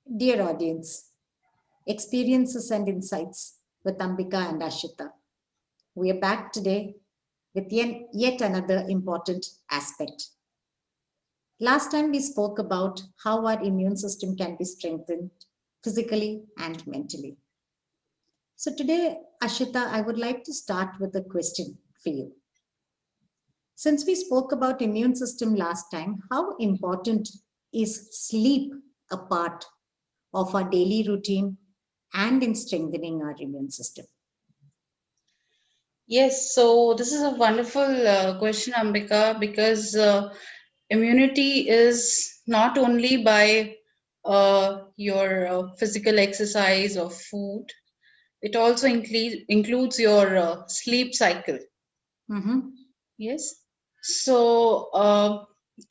Dear audience, experiences and insights with Ambika and Ashita. We are back today with yet another important aspect. Last time we spoke about how our immune system can be strengthened physically and mentally. So today, Ashita, I would like to start with a question for you. Since we spoke about immune system last time, how important is sleep a part of our daily routine and in strengthening our immune system? Yes, so this is a wonderful question, Ambika, because immunity is not only by your physical exercise or food, it also includes your sleep cycle. Mm-hmm. Yes. So,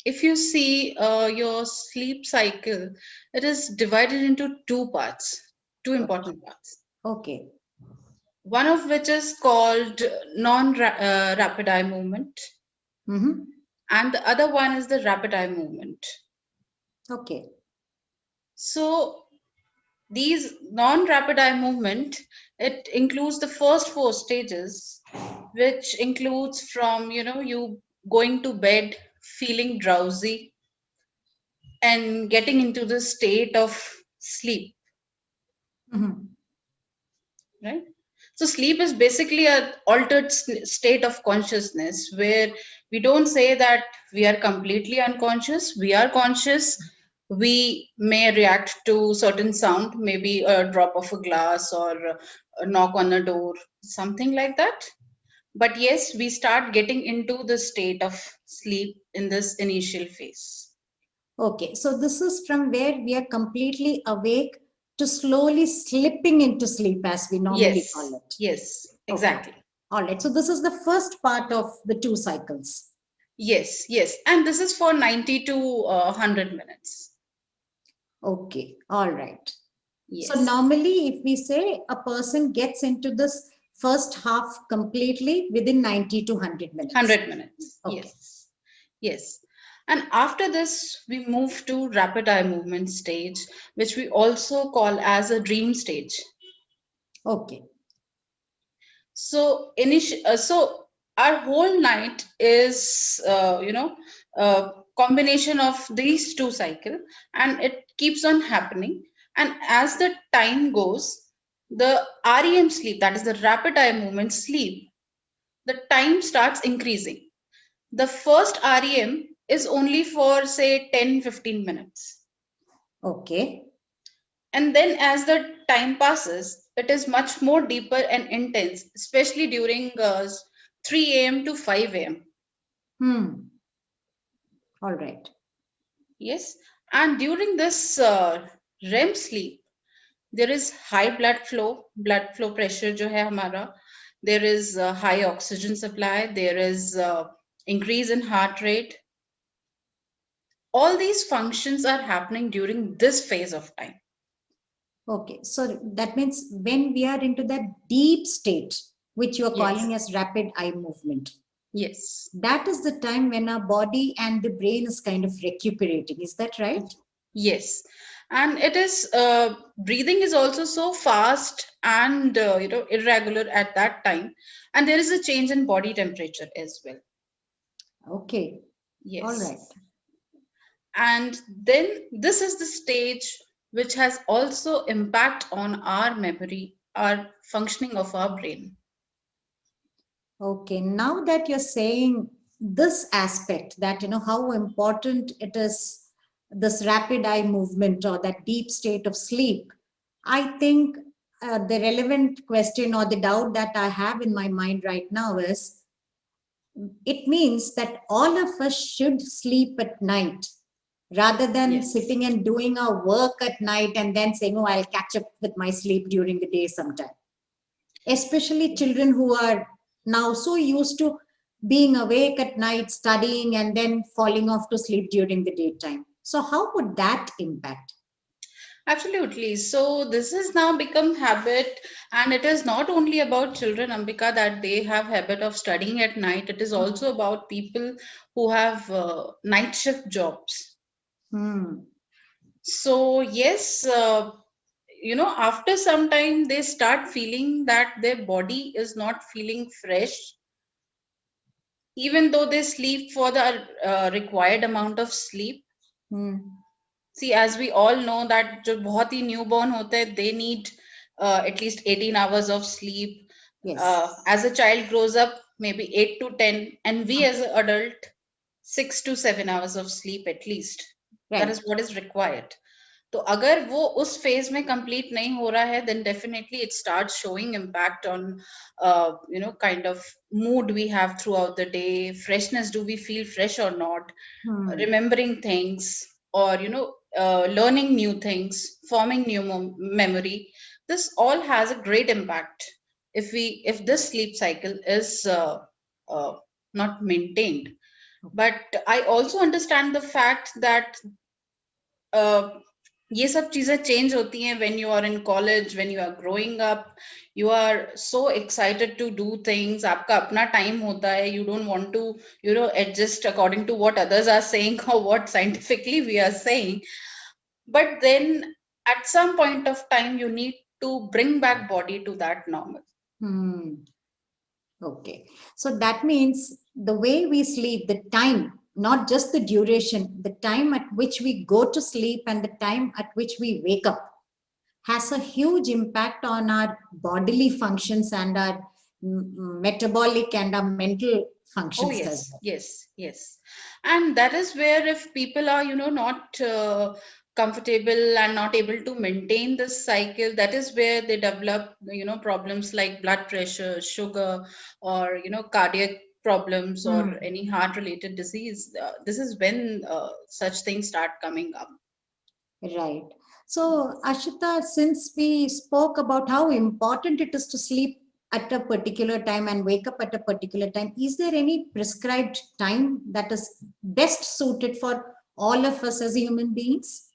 if you see your sleep cycle, it is divided into two parts, two important parts. Okay. One of which is called non-rapid eye movement, Mm-hmm. and the other one is the rapid eye movement. Okay. So these non-rapid eye movement, it includes the first four stages, which includes from you going to bed feeling drowsy and getting into the state of sleep, Mm-hmm. right? So sleep is basically a altered state of consciousness where we don't say that we are completely unconscious. We are conscious. We may react to certain sound, maybe a drop of a glass or a knock on a door, something like that. But yes, we start getting into the state of sleep in this initial phase. Okay. So this is from where we are completely awake to slowly slipping into sleep as we normally call Yes, it. yes, Okay. exactly. All right. So this is the first part of the two cycles. Yes, yes. And this is for 90 to 100 minutes. Okay. All right. So Yes, normally, if we say a person gets into this first half completely within 90 to 100 minutes. 100 minutes. Okay. Yes, yes. And after this, we move to rapid eye movement stage, which we also call as a dream stage. Okay. So our whole night is, combination of these two cycle, and it keeps on happening. And as the time goes, the REM sleep, that is the rapid eye movement sleep, the time starts increasing. The first REM is only for say 10-15 minutes. Okay. And then as the time passes, it is much more deeper and intense, especially during 3 a.m. to 5 a.m. Hmm. All right. Yes. And during this REM sleep, there is high blood flow pressure जो है हमारा, there is high oxygen supply, there is increase in heart rate. All these functions are happening during this phase of time. Okay. So that means when we are into that deep state, which you are Yes. calling as rapid eye movement, Yes. that is the time when our body and the brain is kind of recuperating. Is that right? Yes. And it is breathing is also so fast and irregular at that time, and there is a change in body temperature as well. Okay. All Yes. right. And then this is the stage which has also impact on our memory, our functioning of our brain. Okay, now that you're saying this aspect, that how important it is, this rapid eye movement or that deep state of sleep, I think the relevant question or the doubt that I have in my mind right now is, it means that all of us should sleep at night rather than Yes. sitting and doing our work at night and then saying, oh, I'll catch up with my sleep during the day sometime, especially children who are now so used to being awake at night studying and then falling off to sleep during the daytime. So how would that impact? Absolutely. So this has now become habit, and it is not only about children, Ambika, that they have habit of studying at night. It is also about people who have night shift jobs. Hmm. So yes, after some time they start feeling that their body is not feeling fresh, even though they sleep for the required amount of sleep. Hmm. See, as we all know that जो बहुत ही newborn होते हैं, they need at least 18 hours of sleep. Yes. As a child grows up, maybe 8 to 10, and we Ah, as an adult, 6 to 7 hours of sleep at least. That is right. what is required. तो अगर वो उस phase में complete नहीं हो रहा है, then definitely it starts showing impact on kind of mood we have throughout the day, freshness, do we feel fresh or not, Hmm. remembering things, or learning new things, forming new memory. This all has a great impact if this sleep cycle is uh, not maintained. But I also understand the fact that uh, ये सब चीजें change होती हैं when you are in college, when you are growing up, you are so excited to do things, आपका अपना time होता है, you don't want to adjust according to what others are saying or what scientifically we are saying. But then at some point of time you need to bring back body to that normal. Hmm. Okay. So that means the way we sleep, the time, not just the duration, the time at which we go to sleep and the time at which we wake up has a huge impact on our bodily functions and our metabolic and our mental Oh functions as yes, well. yes, yes. And that is where if people are, not comfortable and not able to maintain this cycle, that is where they develop, problems like blood pressure, sugar, or, cardiac problems or Hmm. any heart related disease. This is when such things start coming up. Right. So, Ashita, since we spoke about how important it is to sleep at a particular time and wake up at a particular time, is there any prescribed time that is best suited for all of us as human beings?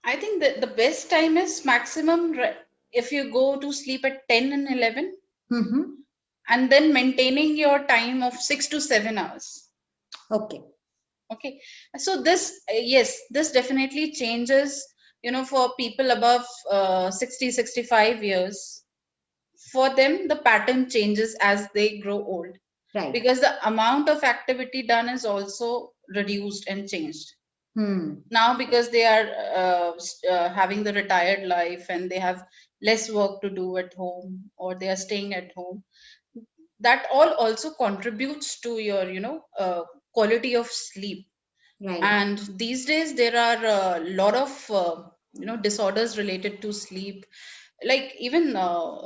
I think that the best time is maximum if you go to sleep at 10 and 11, Mm-hmm. and then maintaining your time of 6 to 7 hours. Okay. Okay, so this, yes, this definitely changes, for people above 60, 65 years. For them, the pattern changes as they grow old Right. because the amount of activity done is also reduced and changed. Hmm. Now, because they are having the retired life and they have less work to do at home or they are staying at home, that all also contributes to your, quality of sleep. Right. And these days there are a lot of disorders related to sleep, like even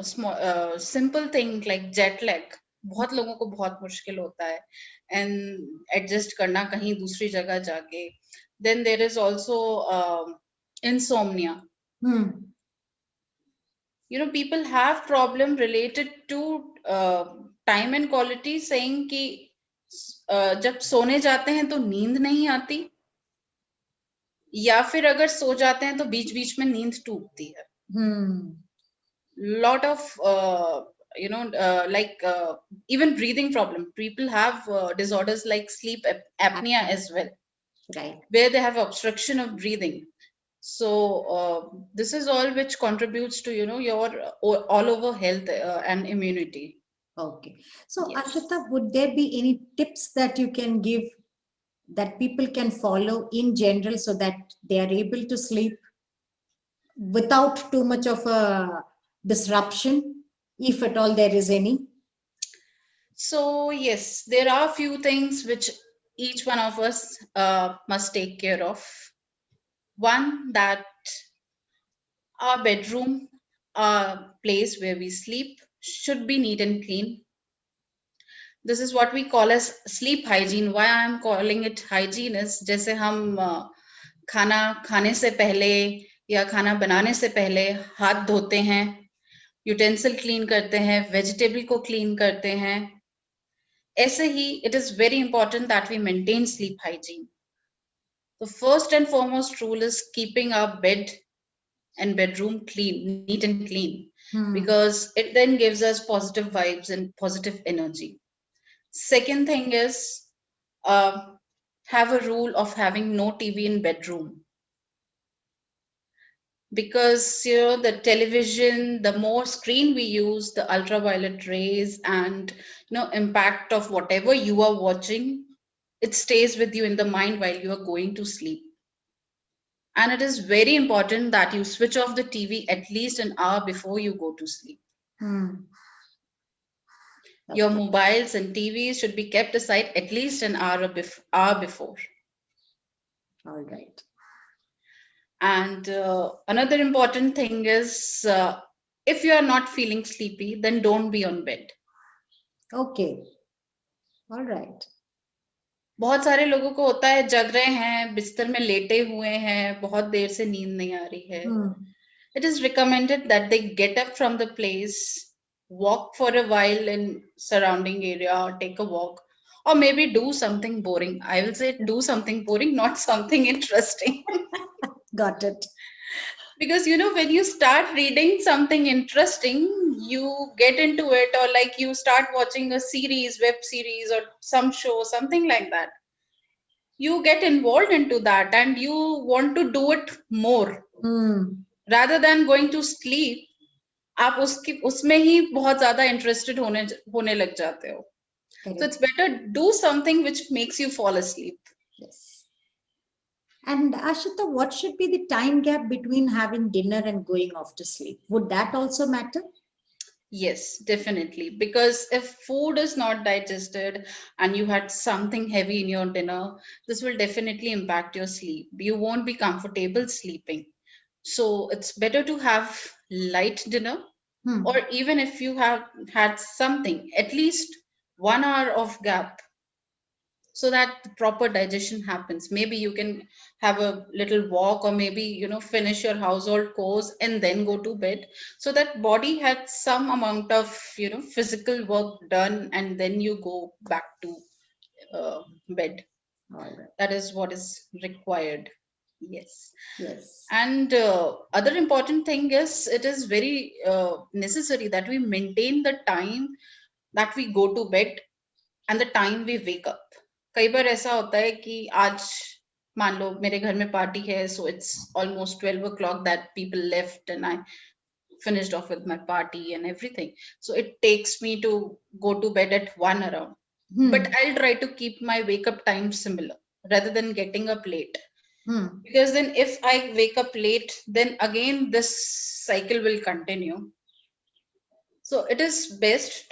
small simple thing like jet lag, बहुत लोगों को बहुत मुश्किल होता है and adjust करना कहीं दूसरी जगह जाके. Then there is also insomnia. Hmm. People have problem related to time and quality, saying कि जब सोने जाते हैं तो नींद नहीं आती, या फिर अगर सो जाते हैं तो बीच बीच में नींद टूटती है. Hmm. Lot of like even breathing problem, people have disorders like sleep apnea Apnea. as well, Right. where they have obstruction of breathing. So this is all which contributes to your all over health and immunity. Okay. So, Yes. Ashita, would there be any tips that you can give that people can follow in general so that they are able to sleep without too much of a disruption, if at all there is any? So yes, there are few things which each one of us must take care of. One, that our bedroom, our place where we sleep, should be neat and clean. This is what we call as sleep hygiene. Why I am calling it hygiene is, जैसे हम खाना खाने से पहले या खाना बनाने से पहले हाथ धोते हैं, यूटेंसिल क्लीन करते हैं, वेजिटेबल को क्लीन करते हैं, ऐसे ही it is very important that we maintain sleep hygiene. The first and foremost rule is keeping our bed and bedroom clean, neat and clean, Hmm. because it then gives us positive vibes and positive energy. Second thing is, uh, have a rule of having no TV in bedroom. because the television, the more screen we use, the ultraviolet rays and impact of whatever you are watching, it stays with you in the mind while you are going to sleep. And it is very important that you switch off the TV at least an hour before you go to sleep. Hmm. Your Okay. mobiles and TVs should be kept aside at least an hour before. All right. And another important thing is, if you are not feeling sleepy, then don't be on bed. Okay. All right. बहुत सारे लोगों को होता है, जग रहे हैं, बिस्तर में लेटे हुए हैं, बहुत देर से नींद नहीं आ रही है. Hmm. It is recommended that they get up from the place, walk for a while in surrounding area, or take a walk, or maybe do something boring. I will say do something boring, not something interesting. Got it. Because when you start reading something interesting, you get into it, or like you start watching a series, web series, or some show, something like that, you get involved into that and you want to do it more Hmm. rather than going to sleep. आप उसकी उसमें ही बहुत ज्यादा interested होने लग जाते हो. So Correct. it's better do something which makes you fall asleep. Yes. And Ashita, what should be the time gap between having dinner and going off to sleep? Would that also matter? Yes, definitely. Because if food is not digested and you had something heavy in your dinner, this will definitely impact your sleep. You won't be comfortable sleeping. So it's better to have light dinner, Hmm. or even if you have had something, at least 1 hour of gap so that the proper digestion happens. Maybe you can have a little walk, or maybe finish your household chores and then go to bed, so that body had some amount of physical work done, and then you go back to bed. All right. That is what is required. Yes. Yes. And other important thing is, it is very necessary that we maintain the time that we go to bed and the time we wake up. कई बार ऐसा होता है कि आज मान लो मेरे घर में पार्टी है, so it's almost 12 o'clock that people left and I finished off with my party and everything. So it takes me to go to bed at 1 around. But Hmm. I'll try to keep my wake up time similar rather than getting up late. Hmm. Because then if I wake up late, then again this cycle will continue. So it is best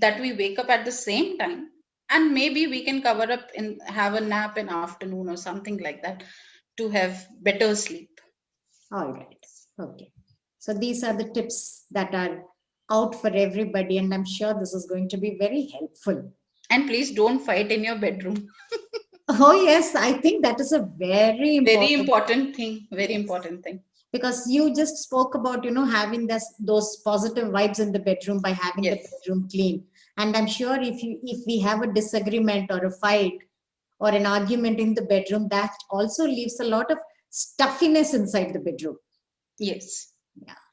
that we wake up at the same time, and maybe we can cover up and have a nap in afternoon or something like that to have better sleep. All right. Okay. So these are the tips that are out for everybody, and I'm sure this is going to be very helpful. And please don't fight in your bedroom. Oh, yes, I think that is a very Very important. important thing. Very Yes. important thing. Because you just spoke about, having those positive vibes in the bedroom by having the Yes. bedroom clean. And I'm sure if we have a disagreement or a fight or an argument in the bedroom, that also leaves a lot of stuffiness inside the bedroom. Yes. Yeah.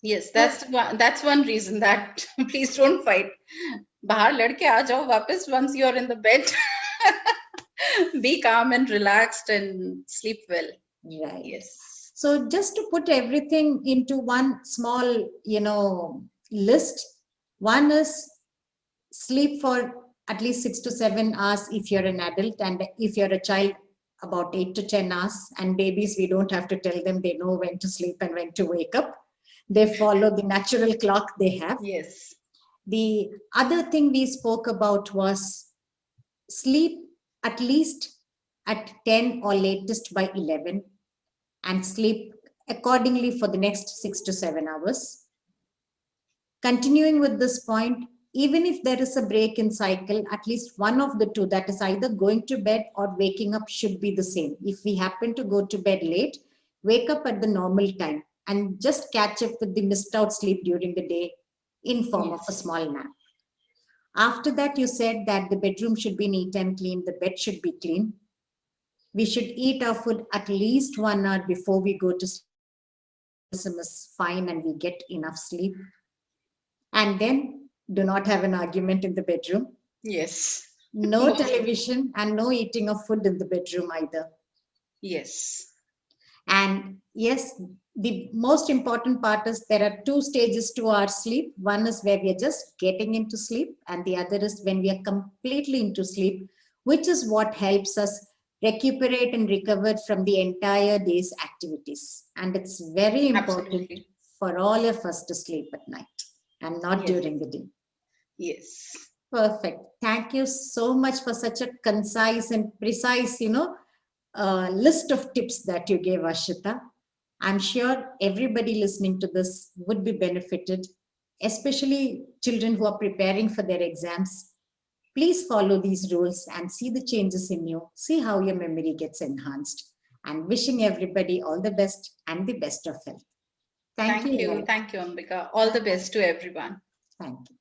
Yes. So, That's one reason that please don't fight. बाहर लड़के आ जाओ वापस once you're in the bed. Be calm and relaxed and sleep well. right. Yes. So just to put everything into one small, list, one is sleep for at least 6 to 7 hours if you're an adult, and if you're a child, about 8 to 10 hours. And babies, we don't have to tell them, they know when to sleep and when to wake up. They follow the natural clock they have. Yes. The other thing we spoke about was sleep at least at 10 or latest by 11, and sleep accordingly for the next 6 to 7 hours. Continuing with this point, even if there is a break in cycle, at least one of the two, that is either going to bed or waking up, should be the same. If we happen to go to bed late, wake up at the normal time and just catch up with the missed out sleep during the day in form of a Yes. small nap. After that, you said that the bedroom should be neat and clean, the bed should be clean. We should eat our food at least 1 hour before we go to sleep, so that the metabolism is fine and we get enough sleep. And then do not have an argument in the bedroom. Yes. No Most. television and no eating of food in the bedroom either. Yes. And yes, the most important part is there are two stages to our sleep. One is where we are just getting into sleep, and the other is when we are completely into sleep, which is what helps us recuperate and recover from the entire day's activities. And it's very important Absolutely. for all of us to sleep at night and not Yes. during the day. Yes. Perfect. Thank you so much for such a concise and precise, list of tips that you gave, Ashita. I'm sure everybody listening to this would be benefited, especially children who are preparing for their exams. Please follow these rules and see the changes in you. See how your memory gets enhanced. And wishing everybody all the best and the best of health. Thank you, Thank you. Eric. Thank you, Ambika. All the best to everyone. Thank you.